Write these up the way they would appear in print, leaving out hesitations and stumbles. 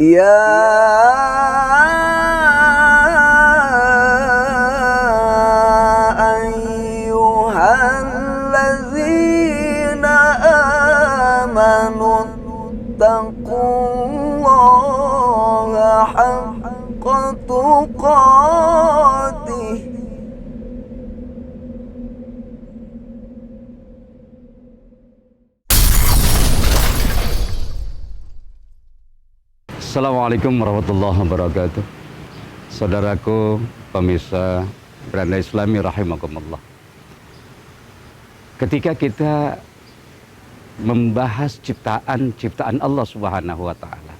يا أيها الذين آمنوا اتقوا الله حق تقاته. Assalamualaikum warahmatullahi wabarakatuh. Saudaraku pemirsa Beranda Islami rahimakumullah. Ketika kita membahas ciptaan Allah Subhanahu wa taala,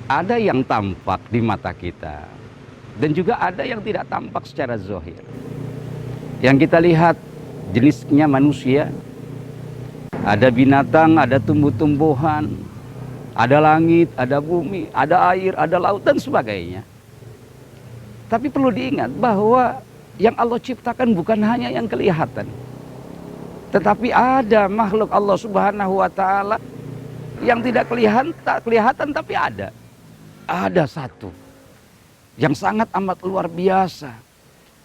ada yang tampak di mata kita dan juga ada yang tidak tampak secara zahir. Yang kita lihat jenisnya manusia, ada binatang, ada tumbuh-tumbuhan, ada langit, ada bumi, ada air, ada laut, dan sebagainya. Tapi perlu diingat bahwa yang Allah ciptakan bukan hanya yang kelihatan. Tetapi ada makhluk Allah Subhanahu wa taala yang tidak kelihatan tapi ada. Ada satu yang sangat amat luar biasa,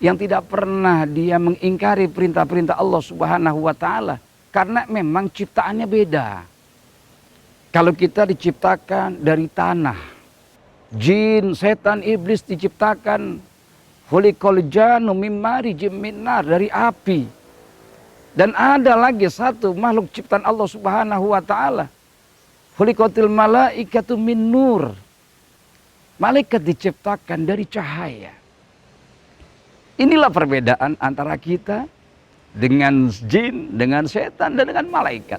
yang tidak pernah dia mengingkari perintah-perintah Allah Subhanahu wa taala karena memang ciptaannya beda. Kalau kita diciptakan dari tanah, jin, setan, iblis diciptakan khuliqal jannu mim marijim min nar, dari api. Dan ada lagi satu makhluk ciptaan Allah Subhanahu wa taala, khuliqatil malaikatu min nur. Malaikat diciptakan dari cahaya. Inilah perbedaan antara kita dengan jin, dengan setan, dan dengan malaikat.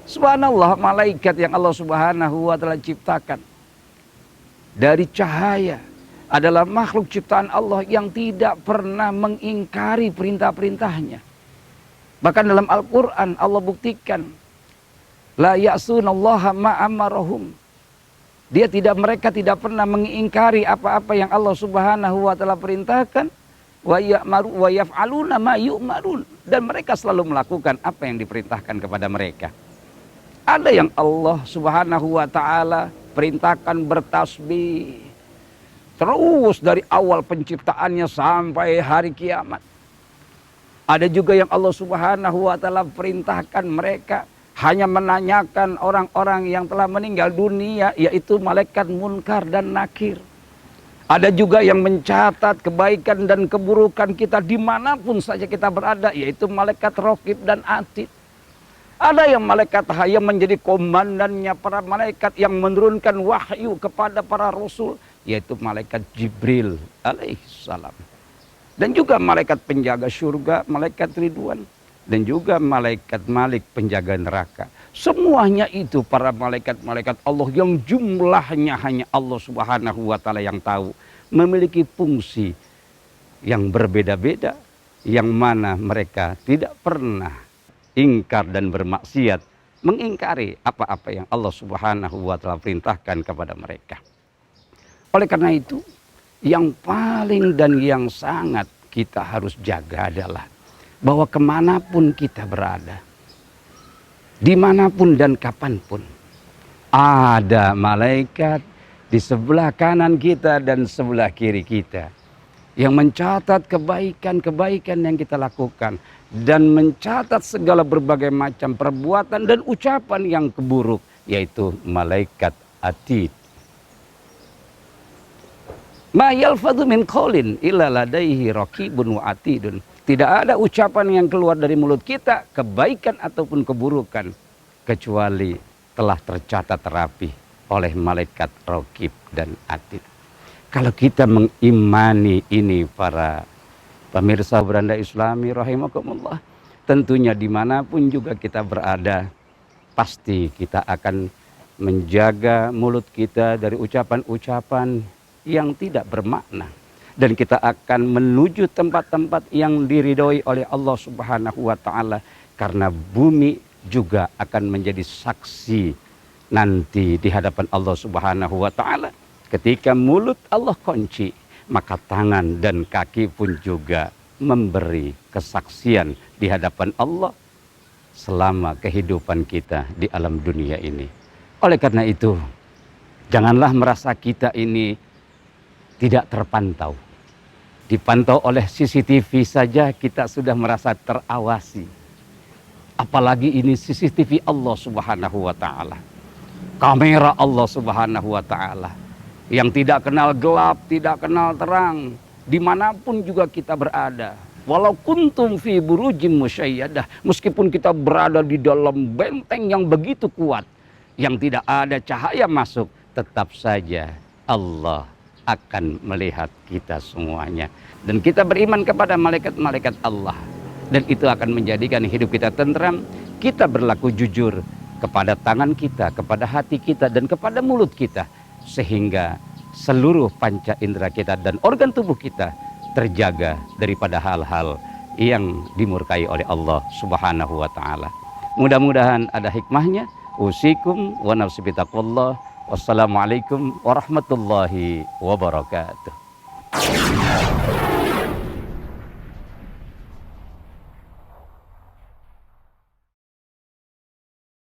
Subhanallah, malaikat yang Allah Subhanahu wa taala ciptakan dari cahaya adalah makhluk ciptaan Allah yang tidak pernah mengingkari perintah-perintahnya. Bahkan dalam Al-Quran Allah buktikan, la ya'sunallaha ma amarahum. Mereka tidak pernah mengingkari apa-apa yang Allah Subhanahu wa taala perintahkan, wa yaf'aluna ma yu'marun, dan mereka selalu melakukan apa yang diperintahkan kepada mereka. Ada yang Allah Subhanahu wa taala perintahkan bertasbih terus dari awal penciptaannya sampai hari kiamat. Ada juga yang Allah Subhanahu wa taala perintahkan mereka hanya menanyakan orang-orang yang telah meninggal dunia, yaitu malaikat Munkar dan Nakir. Ada juga yang mencatat kebaikan dan keburukan kita dimanapun saja kita berada, yaitu malaikat Raqib dan Atid. Ada yang malaikat yang menjadi komandannya para malaikat yang menurunkan wahyu kepada para rasul, yaitu malaikat Jibril alaihissalam. Dan juga malaikat penjaga surga, malaikat Ridwan, dan juga malaikat Malik penjaga neraka. Semuanya itu para malaikat-malaikat Allah yang jumlahnya hanya Allah Subhanahu wa taala yang tahu, memiliki fungsi yang berbeda-beda, yang mana mereka tidak pernah ingkar dan bermaksiat, mengingkari apa-apa yang Allah Subhanahu wa taala perintahkan kepada mereka. Oleh karena itu, yang paling dan yang sangat kita harus jaga adalah bahwa kemanapun kita berada, dimanapun dan kapanpun, ada malaikat di sebelah kanan kita dan sebelah kiri kita yang mencatat kebaikan-kebaikan yang kita lakukan dan mencatat segala berbagai macam perbuatan dan ucapan yang keburuk, yaitu malaikat Atid. Ma yalfadhu min qaulin illa ladaihi raqibun wa atidun. Tidak ada ucapan yang keluar dari mulut kita, kebaikan ataupun keburukan, kecuali telah tercatat rapi oleh malaikat Raqib dan Atid. Kalau kita mengimani ini para pemirsa Beranda Islami rahimakumullah, tentunya dimanapun juga kita berada, pasti kita akan menjaga mulut kita dari ucapan-ucapan yang tidak bermakna. Dan kita akan menuju tempat-tempat yang diridhoi oleh Allah Subhanahu wa taala, karena bumi juga akan menjadi saksi nanti di hadapan Allah Subhanahu wa taala. Ketika mulut Allah kunci, maka tangan dan kaki pun juga memberi kesaksian di hadapan Allah selama kehidupan kita di alam dunia ini. Oleh karena itu, Janganlah merasa kita ini tidak terpantau. Dipantau oleh CCTV saja kita sudah merasa terawasi. Apalagi ini CCTV Allah Subhanahu wa Ta'ala. Kamera Allah Subhanahu wa Ta'ala. Yang tidak kenal gelap, tidak kenal terang. Dimanapun juga kita berada. Walau kuntum fi burujim musyayyadah. Meskipun kita berada di dalam benteng yang begitu kuat. Yang tidak ada cahaya masuk. Tetap saja Allah akan melihat kita semuanya. Dan kita beriman kepada malaikat-malaikat Allah. Dan itu akan menjadikan hidup kita tentram. Kita berlaku jujur kepada tangan kita, kepada hati kita, dan kepada mulut kita. Sehingga seluruh panca indera kita dan organ tubuh kita terjaga daripada hal-hal yang dimurkai oleh Allah Subhanahu wa Ta'ala. Mudah-mudahan ada hikmahnya. Usikum wa nafsi bitaqwallah. Wassalamualaikum warahmatullahi wabarakatuh.